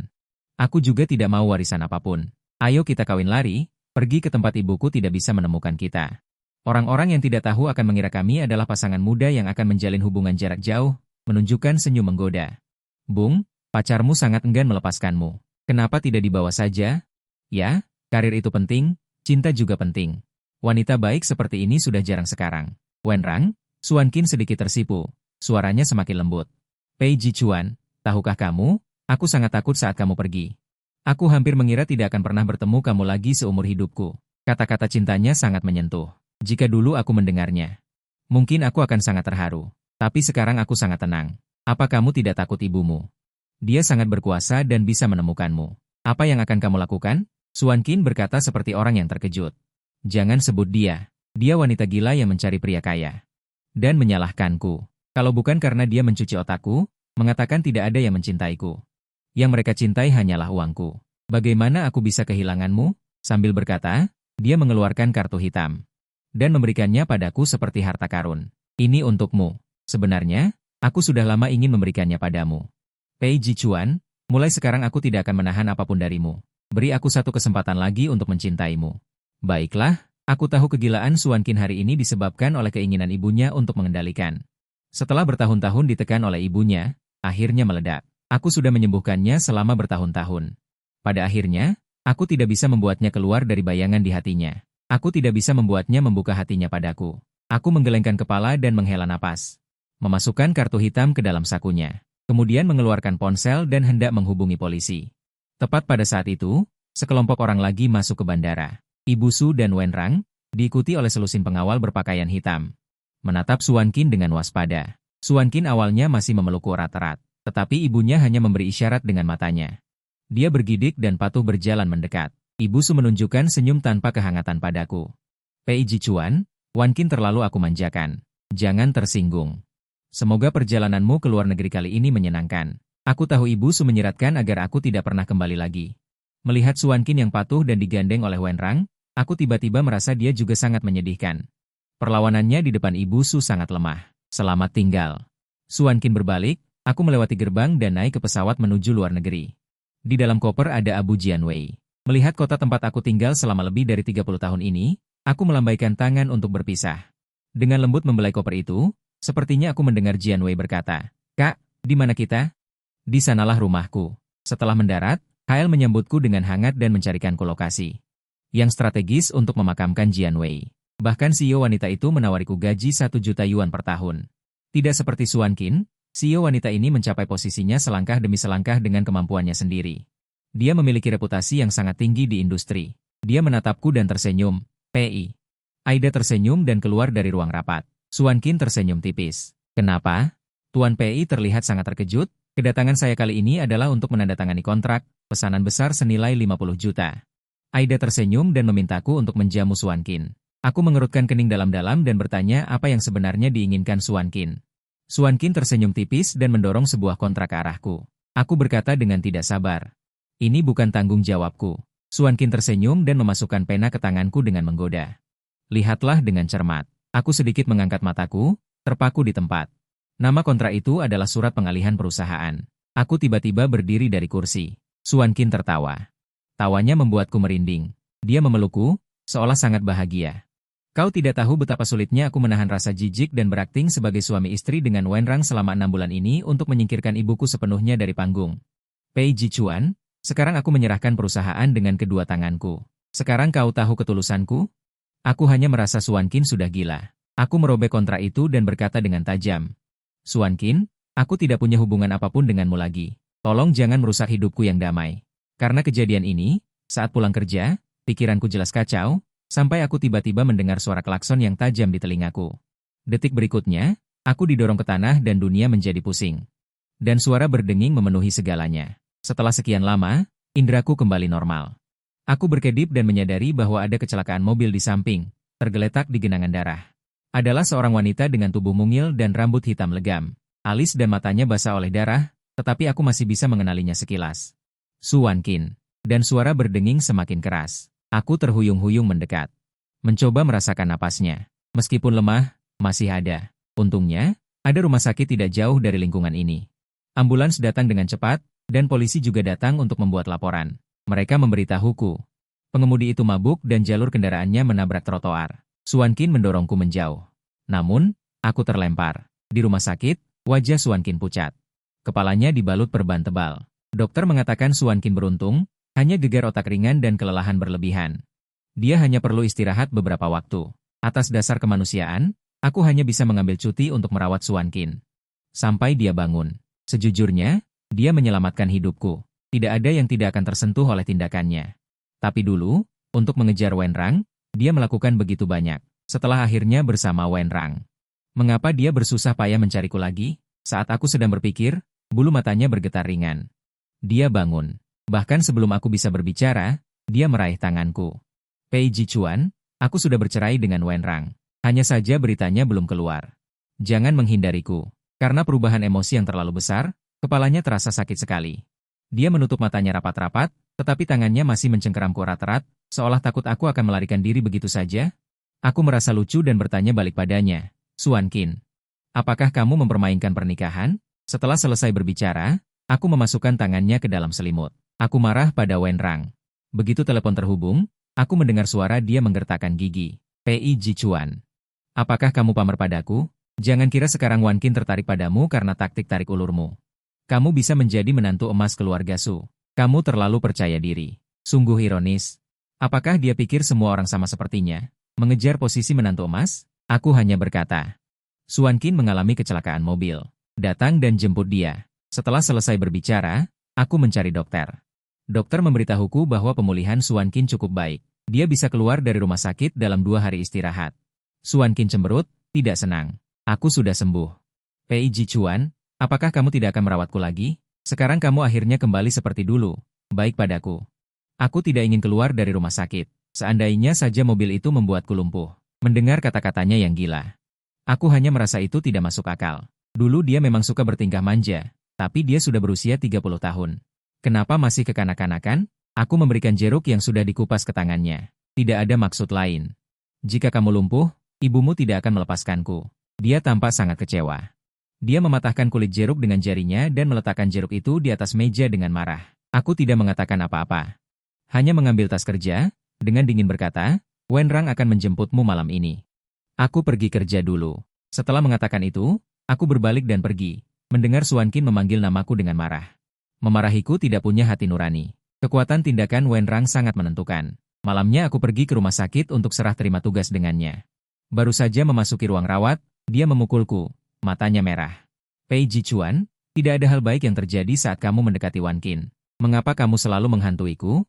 Aku juga tidak mau warisan apapun. Ayo kita kawin lari, pergi ke tempat ibuku tidak bisa menemukan kita. Orang-orang yang tidak tahu akan mengira kami adalah pasangan muda yang akan menjalin hubungan jarak jauh, menunjukkan senyum menggoda. Bung, pacarmu sangat enggan melepaskanmu. Kenapa tidak dibawa saja? Ya, karir itu penting, cinta juga penting. Wanita baik seperti ini sudah jarang sekarang. Wenrang, Suan-kin sedikit tersipu. Suaranya semakin lembut. Pei Jichuan, tahukah kamu, aku sangat takut saat kamu pergi. Aku hampir mengira tidak akan pernah bertemu kamu lagi seumur hidupku. Kata-kata cintanya sangat menyentuh. Jika dulu aku mendengarnya, mungkin aku akan sangat terharu. Tapi sekarang aku sangat tenang. Apa kamu tidak takut ibumu? Dia sangat berkuasa dan bisa menemukanmu. Apa yang akan kamu lakukan? Suan-kin berkata seperti orang yang terkejut. Jangan sebut dia. Dia wanita gila yang mencari pria kaya. Dan menyalahkanku. Kalau bukan karena dia mencuci otakku, mengatakan tidak ada yang mencintaiku. Yang mereka cintai hanyalah uangku. Bagaimana aku bisa kehilanganmu? Sambil berkata, dia mengeluarkan kartu hitam. Dan memberikannya padaku seperti harta karun. Ini untukmu. Sebenarnya, aku sudah lama ingin memberikannya padamu. Pei Jichuan, mulai sekarang aku tidak akan menahan apapun darimu. Beri aku satu kesempatan lagi untuk mencintaimu. Baiklah, aku tahu kegilaan Suan-kin hari ini disebabkan oleh keinginan ibunya untuk mengendalikan. Setelah bertahun-tahun ditekan oleh ibunya, akhirnya meledak. Aku sudah menyembuhkannya selama bertahun-tahun. Pada akhirnya, aku tidak bisa membuatnya keluar dari bayangan di hatinya. Aku tidak bisa membuatnya membuka hatinya padaku. Aku menggelengkan kepala dan menghela napas. Memasukkan kartu hitam ke dalam sakunya. Kemudian mengeluarkan ponsel dan hendak menghubungi polisi. Tepat pada saat itu, sekelompok orang lagi masuk ke bandara. Ibu Su dan Wenrang, diikuti oleh selusin pengawal berpakaian hitam. Menatap Suan-kin dengan waspada. Suan-kin awalnya masih memelukku erat-erat, tetapi ibunya hanya memberi isyarat dengan matanya. Dia bergidik dan patuh berjalan mendekat. Ibu Su menunjukkan senyum tanpa kehangatan padaku. Pei Jichuan, Wan-kin terlalu aku manjakan. Jangan tersinggung. Semoga perjalananmu ke luar negeri kali ini menyenangkan. Aku tahu Ibu Su menyiratkan agar aku tidak pernah kembali lagi. Melihat Suan-kin yang patuh dan digandeng oleh Wenrang, aku tiba-tiba merasa dia juga sangat menyedihkan. Perlawanannya di depan Ibu Su sangat lemah. Selamat tinggal. Suan-kin berbalik, aku melewati gerbang dan naik ke pesawat menuju luar negeri. Di dalam koper ada Abu Jianwei. Melihat kota tempat aku tinggal selama lebih dari 30 tahun ini, aku melambaikan tangan untuk berpisah. Dengan lembut membelai koper itu, sepertinya aku mendengar Jianwei berkata, "Kak, di mana kita?" "Di sanalah rumahku." Setelah mendarat, Hael menyambutku dengan hangat dan mencarikanku lokasi yang strategis untuk memakamkan Jianwei. Bahkan CEO wanita itu menawariku gaji 1 juta yuan per tahun. Tidak seperti Suan-kin, CEO wanita ini mencapai posisinya selangkah demi selangkah dengan kemampuannya sendiri. Dia memiliki reputasi yang sangat tinggi di industri. Dia menatapku dan tersenyum. "Pei." Aida tersenyum dan keluar dari ruang rapat. Suan-kin tersenyum tipis. "Kenapa?" Tuan Pei terlihat sangat terkejut. "Kedatangan saya kali ini adalah untuk menandatangani kontrak, pesanan besar senilai 50 juta. Aida tersenyum dan memintaku untuk menjamu Suan-kin. Aku mengerutkan kening dalam-dalam dan bertanya apa yang sebenarnya diinginkan Suan-kin. Suan-kin tersenyum tipis dan mendorong sebuah kontrak ke arahku. Aku berkata dengan tidak sabar. "Ini bukan tanggung jawabku." Suan-kin tersenyum dan memasukkan pena ke tanganku dengan menggoda. "Lihatlah dengan cermat." Aku sedikit mengangkat mataku, terpaku di tempat. Nama kontrak itu adalah surat pengalihan perusahaan. Aku tiba-tiba berdiri dari kursi. Suan-kin tertawa. Tawanya membuatku merinding. Dia memelukku, seolah sangat bahagia. "Kau tidak tahu betapa sulitnya aku menahan rasa jijik dan berakting sebagai suami istri dengan Wenrang selama 6 bulan ini untuk menyingkirkan ibuku sepenuhnya dari panggung. Pei Jichuan, sekarang aku menyerahkan perusahaan dengan kedua tanganku. Sekarang kau tahu ketulusanku?" Aku hanya merasa Suan-kin sudah gila. Aku merobek kontrak itu dan berkata dengan tajam. "Suan-kin, aku tidak punya hubungan apapun denganmu lagi. Tolong jangan merusak hidupku yang damai. Karena kejadian ini, saat pulang kerja, Pikiranku jelas kacau, sampai aku tiba-tiba mendengar suara klakson yang tajam di telingaku. Detik berikutnya, aku didorong ke tanah dan dunia menjadi pusing. Dan suara berdenging memenuhi segalanya. Setelah sekian lama, indraku kembali normal. Aku berkedip dan menyadari bahwa ada kecelakaan mobil di samping, tergeletak di genangan darah. Adalah seorang wanita dengan tubuh mungil dan rambut hitam legam. Alis dan matanya basah oleh darah, tetapi aku masih bisa mengenalinya sekilas. Su Wanqin. Dan suara berdenging semakin keras. Aku terhuyung-huyung mendekat. Mencoba merasakan napasnya. Meskipun lemah, masih ada. Untungnya, ada rumah sakit tidak jauh dari lingkungan ini. Ambulans datang dengan cepat, dan polisi juga datang untuk membuat laporan. Mereka memberitahuku. Pengemudi itu mabuk dan jalur kendaraannya menabrak trotoar. Su Wanqin mendorongku menjauh. Namun, aku terlempar. Di rumah sakit, wajah Su Wanqin pucat. Kepalanya dibalut perban tebal. Dokter mengatakan Su Wanqin beruntung, hanya gegar otak ringan dan kelelahan berlebihan. Dia hanya perlu istirahat beberapa waktu. Atas dasar kemanusiaan, aku hanya bisa mengambil cuti untuk merawat Su Wanqin. Sampai dia bangun. Sejujurnya, dia menyelamatkan hidupku. Tidak ada yang tidak akan tersentuh oleh tindakannya. Tapi dulu, untuk mengejar Wenrang, dia melakukan begitu banyak. Setelah akhirnya bersama Wenrang. Mengapa dia bersusah payah mencariku lagi? Saat aku sedang berpikir, bulu matanya bergetar ringan. Dia bangun. Bahkan sebelum aku bisa berbicara, dia meraih tanganku. Pei Jichuan, aku sudah bercerai dengan Wenrang. Hanya saja beritanya belum keluar. Jangan menghindariku. Karena perubahan emosi yang terlalu besar, kepalanya terasa sakit sekali. Dia menutup matanya rapat-rapat, tetapi tangannya masih mencengkeramku erat-erat, seolah takut aku akan melarikan diri begitu saja. Aku merasa lucu dan bertanya balik padanya. Su Wanqin, apakah kamu mempermainkan pernikahan? Setelah selesai berbicara, aku memasukkan tangannya ke dalam selimut. Aku marah pada Wenrang. Begitu telepon terhubung, aku mendengar suara dia menggertakkan gigi. Pei Jichuan. Apakah kamu pamer padaku? Jangan kira sekarang Wanqin tertarik padamu karena taktik tarik ulurmu. Kamu bisa menjadi menantu emas keluarga Su. Kamu terlalu percaya diri. Sungguh ironis. Apakah dia pikir semua orang sama sepertinya? Mengejar posisi menantu emas? Aku hanya berkata. Su Wanqin mengalami kecelakaan mobil. Datang dan jemput dia. Setelah selesai berbicara, aku mencari dokter. Dokter memberitahuku bahwa pemulihan Su Wanqin cukup baik. Dia bisa keluar dari rumah sakit dalam 2 hari istirahat. Su Wanqin cemberut, tidak senang. Aku sudah sembuh. Pei Jichuan, apakah kamu tidak akan merawatku lagi? Sekarang kamu akhirnya kembali seperti dulu. Baik padaku. Aku tidak ingin keluar dari rumah sakit. Seandainya saja mobil itu membuatku lumpuh. Mendengar kata-katanya yang gila. Aku hanya merasa itu tidak masuk akal. Dulu dia memang suka bertingkah manja, tapi dia sudah berusia 30 tahun. Kenapa masih kekanak-kanakan? Aku memberikan jeruk yang sudah dikupas ke tangannya. Tidak ada maksud lain. Jika kamu lumpuh, ibumu tidak akan melepaskanku. Dia tampak sangat kecewa. Dia mematahkan kulit jeruk dengan jarinya dan meletakkan jeruk itu di atas meja dengan marah. Aku tidak mengatakan apa-apa. Hanya mengambil tas kerja, dengan dingin berkata, Wenrang akan menjemputmu malam ini. Aku pergi kerja dulu. Setelah mengatakan itu, aku berbalik dan pergi. Mendengar Su Wanqin memanggil namaku dengan marah. Memarahiku tidak punya hati nurani. Kekuatan tindakan Wenrang sangat menentukan. Malamnya aku pergi ke rumah sakit untuk serah terima tugas dengannya. Baru saja memasuki ruang rawat, dia memukulku. Matanya merah. Pei Jichuan, tidak ada hal baik yang terjadi saat kamu mendekati Wanqin. Mengapa kamu selalu menghantuiku?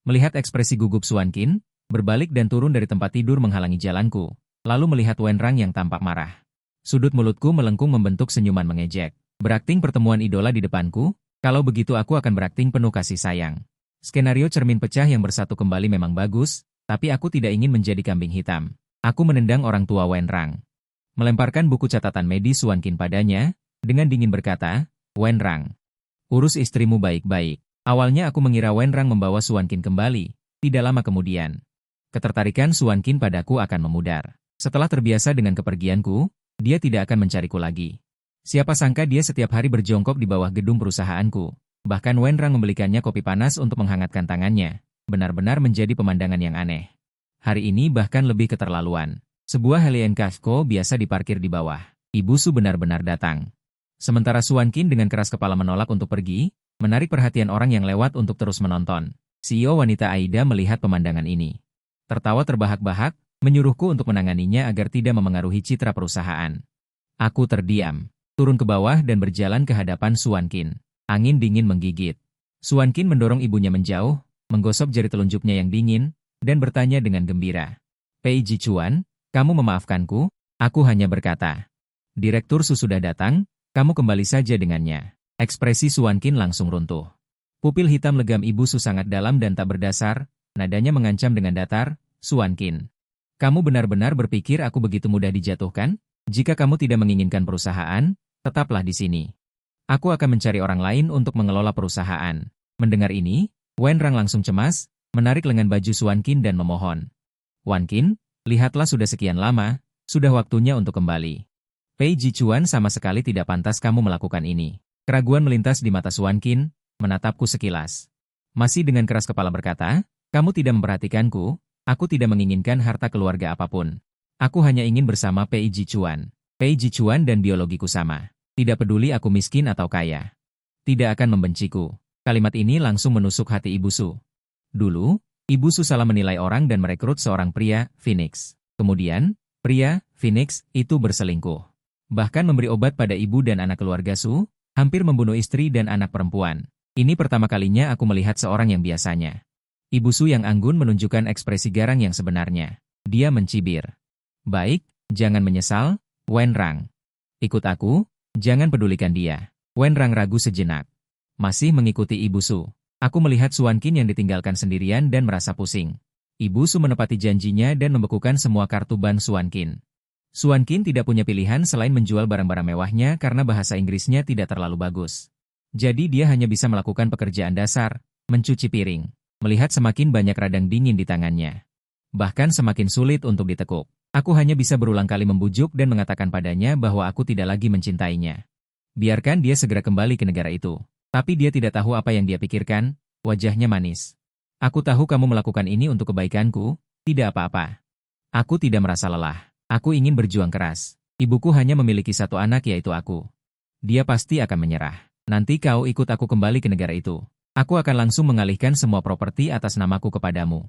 Melihat ekspresi gugup Su Wanqin, berbalik dan turun dari tempat tidur menghalangi jalanku. Lalu melihat Wenrang yang tampak marah. Sudut mulutku melengkung membentuk senyuman mengejek. Berakting pertemuan idola di depanku? Kalau begitu aku akan berakting penuh kasih sayang. Skenario cermin pecah yang bersatu kembali memang bagus, tapi aku tidak ingin menjadi kambing hitam. Aku menendang orang tua Wenrang. Melemparkan buku catatan medis Su Wanqin padanya, dengan dingin berkata, Wenrang, urus istrimu baik-baik. Awalnya aku mengira Wenrang membawa Su Wanqin kembali, tidak lama kemudian. Ketertarikan Su Wanqin padaku akan memudar. Setelah terbiasa dengan kepergianku, dia tidak akan mencariku lagi. Siapa sangka dia setiap hari berjongkok di bawah gedung perusahaanku. Bahkan Wenrang membelikannya kopi panas untuk menghangatkan tangannya. Benar-benar menjadi pemandangan yang aneh. Hari ini bahkan lebih keterlaluan. Sebuah Hellion Casco biasa diparkir di bawah. Ibu Su benar-benar datang. Sementara Su Wanqin dengan keras kepala menolak untuk pergi, menarik perhatian orang yang lewat untuk terus menonton. CEO wanita Aida melihat pemandangan ini. Tertawa terbahak-bahak, menyuruhku untuk menanganinya agar tidak memengaruhi citra perusahaan. Aku terdiam. Turun ke bawah dan berjalan ke hadapan Su Wanqin. Angin dingin menggigit. Su Wanqin mendorong ibunya menjauh, menggosok jari telunjuknya yang dingin, dan bertanya dengan gembira. Pei Jichuan, kamu memaafkanku? Aku hanya berkata. Direktur Su sudah datang, kamu kembali saja dengannya. Ekspresi Suan Qin langsung runtuh. Pupil hitam legam Ibu Su sangat dalam dan tak berdasar, nadanya mengancam dengan datar. Suan Qin, kamu benar-benar berpikir aku begitu mudah dijatuhkan? Jika kamu tidak menginginkan perusahaan, tetaplah di sini. Aku akan mencari orang lain untuk mengelola perusahaan. Mendengar ini, Wen Rang langsung cemas, menarik lengan baju Suan Qin dan memohon. Wan Qin, lihatlah sudah sekian lama, sudah waktunya untuk kembali. Pei Jichuan sama sekali tidak pantas kamu melakukan ini. Keraguan melintas di mata Suan Qin, menatapku sekilas. Masih dengan keras kepala berkata, kamu tidak memperhatikanku, aku tidak menginginkan harta keluarga apapun. Aku hanya ingin bersama Pei Jichuan. Pei Jichuan dan biologiku sama. Tidak peduli aku miskin atau kaya. Tidak akan membenciku. Kalimat ini langsung menusuk hati Ibu Su. Dulu, Ibu Su salah menilai orang dan merekrut seorang pria, Phoenix. Kemudian, pria, Phoenix, itu berselingkuh. Bahkan memberi obat pada ibu dan anak keluarga Su, hampir membunuh istri dan anak perempuan. Ini pertama kalinya aku melihat seorang yang biasanya. Ibu Su yang anggun menunjukkan ekspresi garang yang sebenarnya. Dia mencibir. Baik, jangan menyesal, Wen Rang. Ikut aku, jangan pedulikan dia. Wen Rang ragu sejenak. Masih mengikuti Ibu Su. Aku melihat Suan Qin yang ditinggalkan sendirian dan merasa pusing. Ibu Su menepati janjinya dan membekukan semua kartu ban Suan Qin. Suan Qin tidak punya pilihan selain menjual barang-barang mewahnya karena bahasa Inggrisnya tidak terlalu bagus. Jadi dia hanya bisa melakukan pekerjaan dasar, mencuci piring, melihat semakin banyak radang dingin di tangannya. Bahkan semakin sulit untuk ditekuk. Aku hanya bisa berulang kali membujuk dan mengatakan padanya bahwa aku tidak lagi mencintainya. Biarkan dia segera kembali ke negara itu. Tapi dia tidak tahu apa yang dia pikirkan, wajahnya manis. Aku tahu kamu melakukan ini untuk kebaikanku, tidak apa-apa. Aku tidak merasa lelah. Aku ingin berjuang keras. Ibuku hanya memiliki satu anak yaitu aku. Dia pasti akan menyerah. Nanti kau ikut aku kembali ke negara itu. Aku akan langsung mengalihkan semua properti atas namaku kepadamu.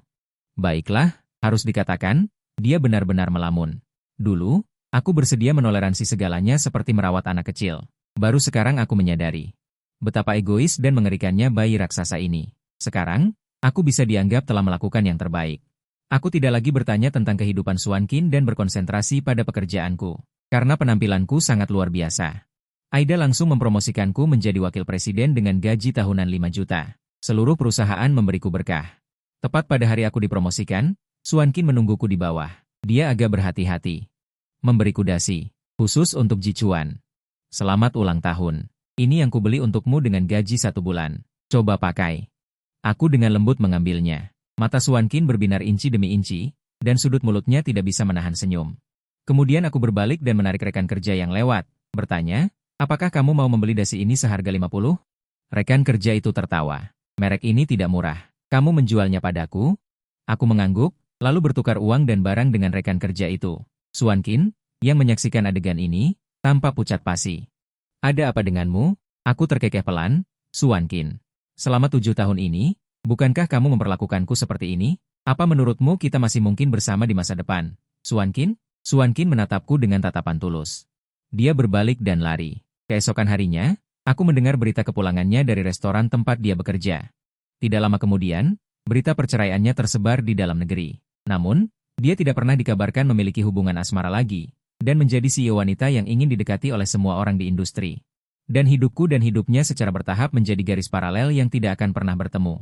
Baiklah, harus dikatakan, dia benar-benar melamun. Dulu, aku bersedia menoleransi segalanya seperti merawat anak kecil. Baru sekarang aku menyadari betapa egois dan mengerikannya bayi raksasa ini. Sekarang, aku bisa dianggap telah melakukan yang terbaik. Aku tidak lagi bertanya tentang kehidupan Suan Qin dan berkonsentrasi pada pekerjaanku. Karena penampilanku sangat luar biasa. Aida langsung mempromosikanku menjadi wakil presiden dengan gaji tahunan 5 juta. Seluruh perusahaan memberiku berkah. Tepat pada hari aku dipromosikan, Suan Qin menungguku di bawah. Dia agak berhati-hati. Memberiku dasi, khusus untuk Jichuan. Selamat ulang tahun. Ini yang kubeli untukmu dengan gaji 1 bulan. Coba pakai. Aku dengan lembut mengambilnya. Mata Suan Qin berbinar inci demi inci, dan sudut mulutnya tidak bisa menahan senyum. Kemudian aku berbalik dan menarik rekan kerja yang lewat, bertanya, apakah kamu mau membeli dasi ini seharga 50? Rekan kerja itu tertawa. Merek ini tidak murah. Kamu menjualnya padaku? Aku mengangguk, lalu bertukar uang dan barang dengan rekan kerja itu. Suan Qin, yang menyaksikan adegan ini, tanpa pucat pasi. Ada apa denganmu? Aku terkekeh pelan, Suan Qin. Selama 7 tahun ini, bukankah kamu memperlakukanku seperti ini? Apa menurutmu kita masih mungkin bersama di masa depan? Suan Qin? Suan Qin menatapku dengan tatapan tulus. Dia berbalik dan lari. Keesokan harinya, aku mendengar berita kepulangannya dari restoran tempat dia bekerja. Tidak lama kemudian, berita perceraiannya tersebar di dalam negeri. Namun, dia tidak pernah dikabarkan memiliki hubungan asmara lagi, dan menjadi CEO wanita yang ingin didekati oleh semua orang di industri. Dan hidupku dan hidupnya secara bertahap menjadi garis paralel yang tidak akan pernah bertemu.